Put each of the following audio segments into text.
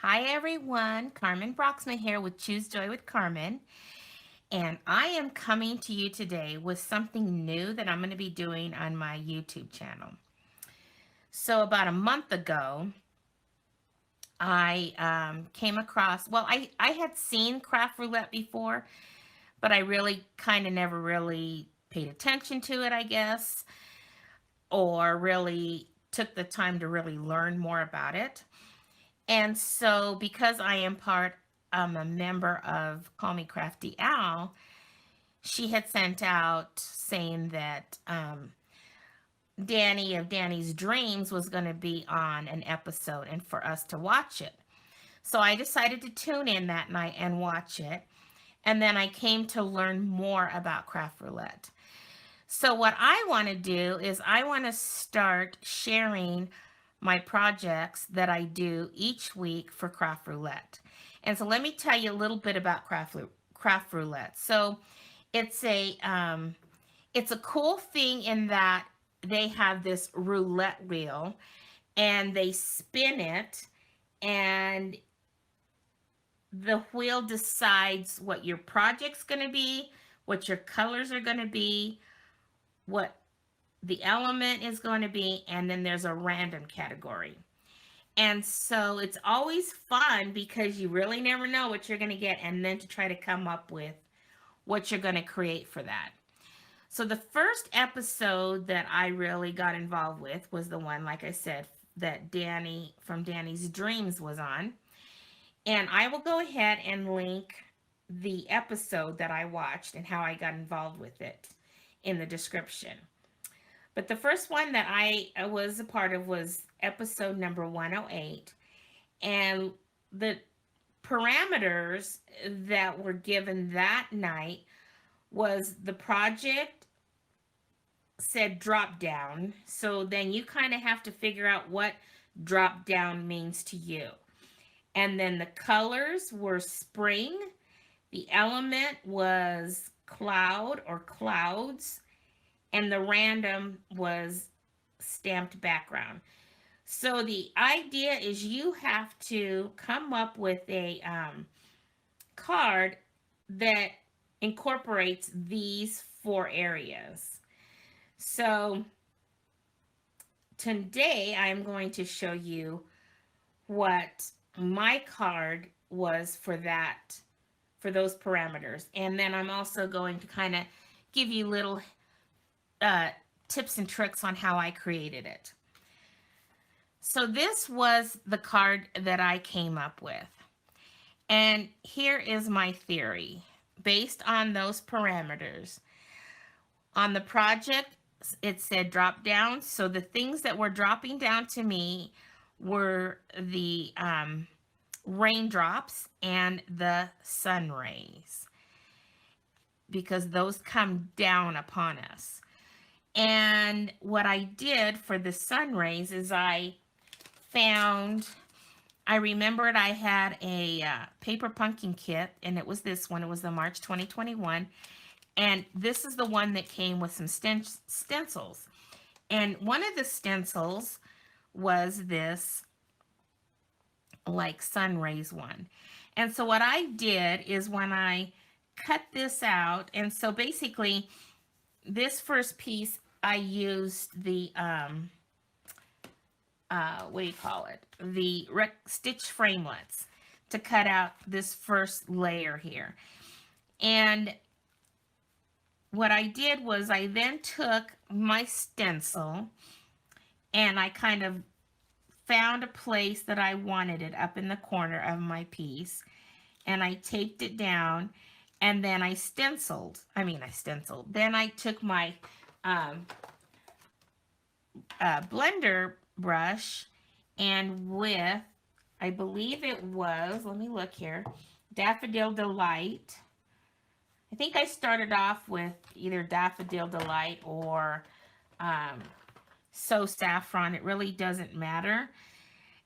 Hi everyone, Carmen Broxman here with Choose Joy with Carmen, and I am coming to you today with something new that I'm going to be doing on my YouTube channel. So about a month ago, I came across, I had seen craft roulette before, but I really kind of never really paid attention to it, I guess, or really took the time to really learn more about it. And so, because I'm a member of Call Me Crafty Owl, she had sent out saying that Danny of Danny's Dreams was going to be on an episode and for us to watch it. So I decided to tune in that night and watch it. And then I came to learn more about craft roulette. So, what I want to do is I want to start sharing my projects that I do each week for craft roulette. And so, let me tell you a little bit about craft roulette. So, it's a um, it's a cool thing in that they have this roulette wheel and they spin it, and the wheel decides what your project's going to be, what your colors are going to be, what the element is going to be, and then there's a random category. And so it's always fun because you really never know what you're going to get, and then to try to come up with what you're going to create for that. So the first episode that I really got involved with was the one, like I said, that Danny from Danny's Dreams was on. And I will go ahead and link the episode that I watched and how I got involved with it in the description. But the first one that I was a part of was episode number 108. And the parameters that were given that night was the project said drop down. So then you kind of have to figure out what drop down means to you. And then the colors were spring. The element was cloud or clouds, and the random was stamped background. So the idea is you have to come up with a card that incorporates these four areas. So today I'm going to show you what my card was for those parameters. And then I'm also going to kind of give you little uh, tips and tricks on how I created it. So this was the card that I came up with. And here is my theory based on those parameters. On the project, it said drop down. So the things that were dropping down to me were the raindrops and the sun rays, because those come down upon us. And what I did for the sun rays is I remembered I had a paper pumpkin kit, and it was this one. It was the March 2021. And this is the one that came with some stencils. And one of the stencils was this like sun rays one. And so what I did is when I cut this out, and so basically this first piece I used the what do you call it? The stitch framelits to cut out this first layer here. And what I did was I then took my stencil and I kind of found a place that I wanted it up in the corner of my piece, and I taped it down, and then I stenciled. Then I took my blender brush, and with, I believe it was, let me look here, Daffodil Delight. I think I started off with either Daffodil Delight or So Saffron. It really doesn't matter.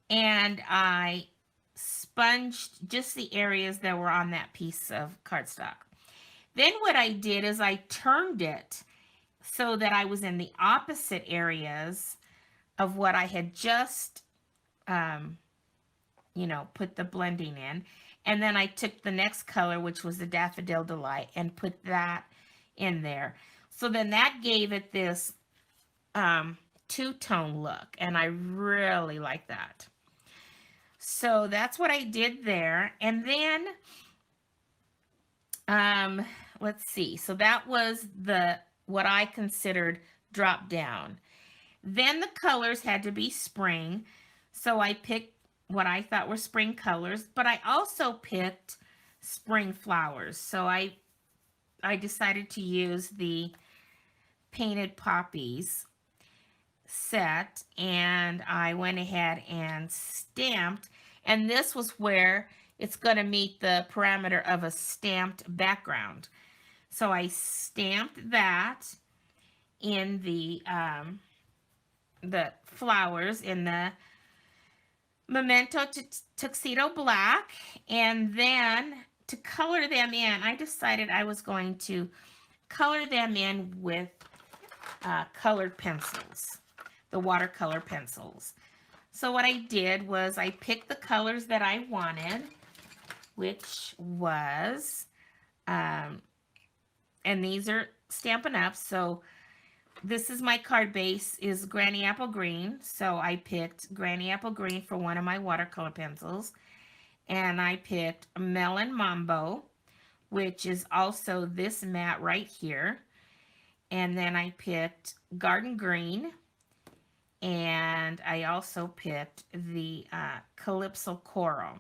And I sponged just the areas that were on that piece of cardstock. Then what I did is I turned it so that I was in the opposite areas of what I had just put the blending in. And then I took the next color, which was the Daffodil Delight, and put that in there. So then that gave it this um, two-tone look, and I really like that. So that's what I did there. And then, um, let's see. So that was the what I considered drop down. Then the colors had to be spring. So I picked what I thought were spring colors, but I also picked spring flowers. So I decided to use the Painted Poppies set, and I went ahead and stamped, and this was where it's going to meet the parameter of a stamped background. So I stamped that in the flowers in the Memento Tuxedo Black, and then to color them in, I decided I was going to color them in with colored pencils, the watercolor pencils. So what I did was I picked the colors that I wanted, which was, and these are Stampin' Up. So this is my card base is Granny Apple Green. So I picked Granny Apple Green for one of my watercolor pencils. And I picked Melon Mambo, which is also this matte right here. And then I picked Garden Green. And I also picked the Calypso Coral.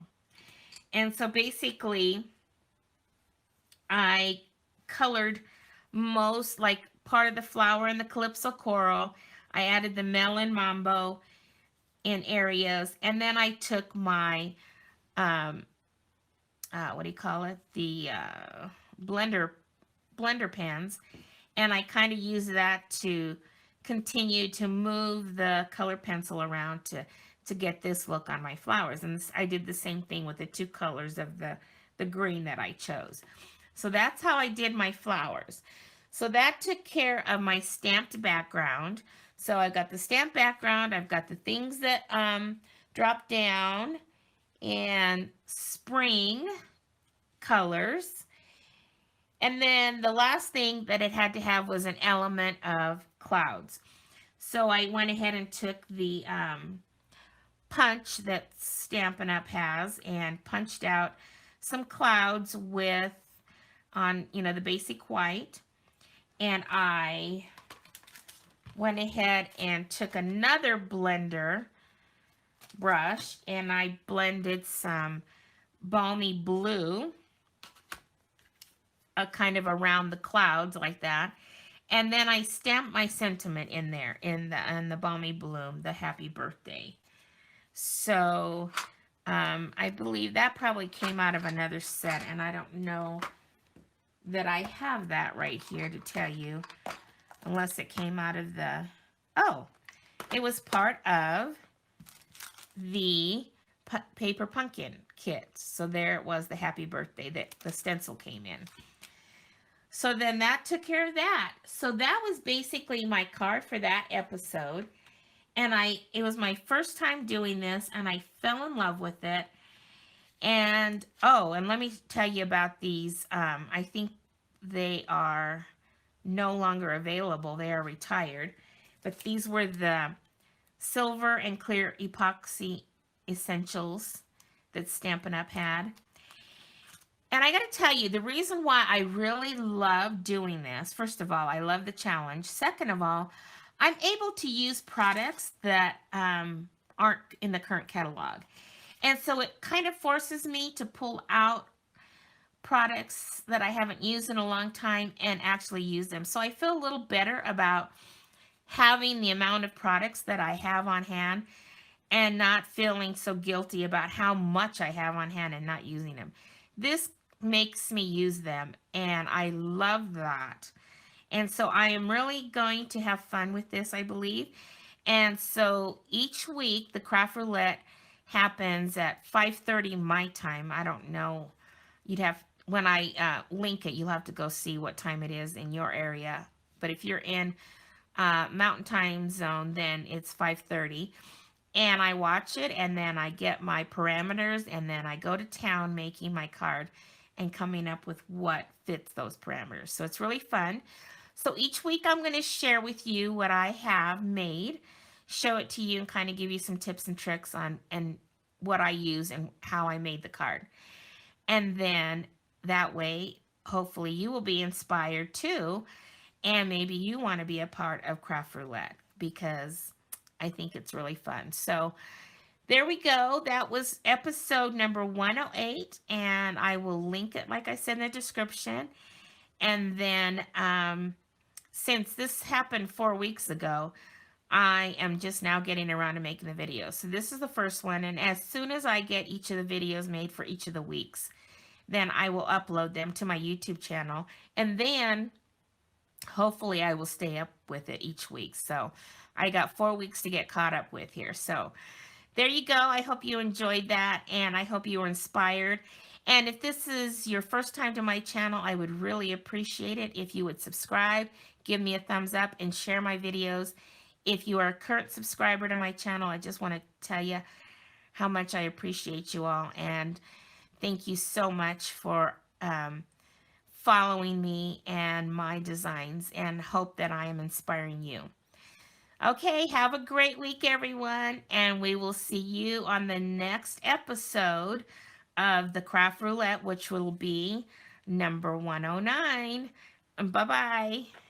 And so basically, I colored most, like part of the flower in the Calypso Coral. I added the Melon Mambo in areas. And then I took my, what do you call it? The blender pens. And I kind of used that to continue to move the color pencil around to get this look on my flowers. And I did the same thing with the two colors of the green that I chose. So that's how I did my flowers. So that took care of my stamped background. So I've got the stamped background. I've got the things that drop down and spring colors. And then the last thing that it had to have was an element of clouds. So I went ahead and took the punch that Stampin' Up has and punched out some clouds with on the basic white. And I went ahead and took another blender brush and I blended some balmy blue kind of around the clouds like that. And then I stamped my sentiment in there in the balmy bloom, the happy birthday. So I believe that probably came out of another set, and I don't know that I have that right here to tell you, unless it came out of oh, it was part of the paper pumpkin kit. So there it was, the happy birthday, that the stencil came in. So then that took care of that. So that was basically my card for that episode. And it was my first time doing this, and I fell in love with it. And, and let me tell you about these. I think they are no longer available. They are retired. But these were the silver and clear epoxy essentials that Stampin' Up had. And I got to tell you, the reason why I really love doing this, first of all, I love the challenge. Second of all, I'm able to use products that aren't in the current catalog. And so it kind of forces me to pull out products that I haven't used in a long time and actually use them. So I feel a little better about having the amount of products that I have on hand and not feeling so guilty about how much I have on hand and not using them. This makes me use them, and I love that. And so I am really going to have fun with this, I believe. And so each week, the Craft Roulette happens at 5:30 my time. I don't know. When I link it, you'll have to go see what time it is in your area. But if you're in Mountain Time Zone, then it's 5:30. and I watch it, and then I get my parameters, and then I go to town making my card and coming up with what fits those parameters. So it's really fun. So each week I'm going to share with you what I have made, show it to you, and kind of give you some tips and tricks on and what I use and how I made the card. And then that way, hopefully you will be inspired too, and maybe you want to be a part of Craft Roulette because I think it's really fun. So there we go. That was episode number 108, and I will link it, like I said, in the description. And then, since this happened 4 weeks ago, I am just now getting around to making the video. So this is the first one, and as soon as I get each of the videos made for each of the weeks, then I will upload them to my YouTube channel, and then hopefully I will stay up with it each week. So I got 4 weeks to get caught up with here. So there you go. I hope you enjoyed that, and I hope you were inspired. And if this is your first time to my channel, I would really appreciate it if you would subscribe, give me a thumbs up, and share my videos. If you are a current subscriber to my channel, I just want to tell you how much I appreciate you all, and thank you so much for following me and my designs, and hope that I am inspiring you. Okay, have a great week, everyone, and we will see you on the next episode of the Craft Roulette, which will be number 109. Bye bye.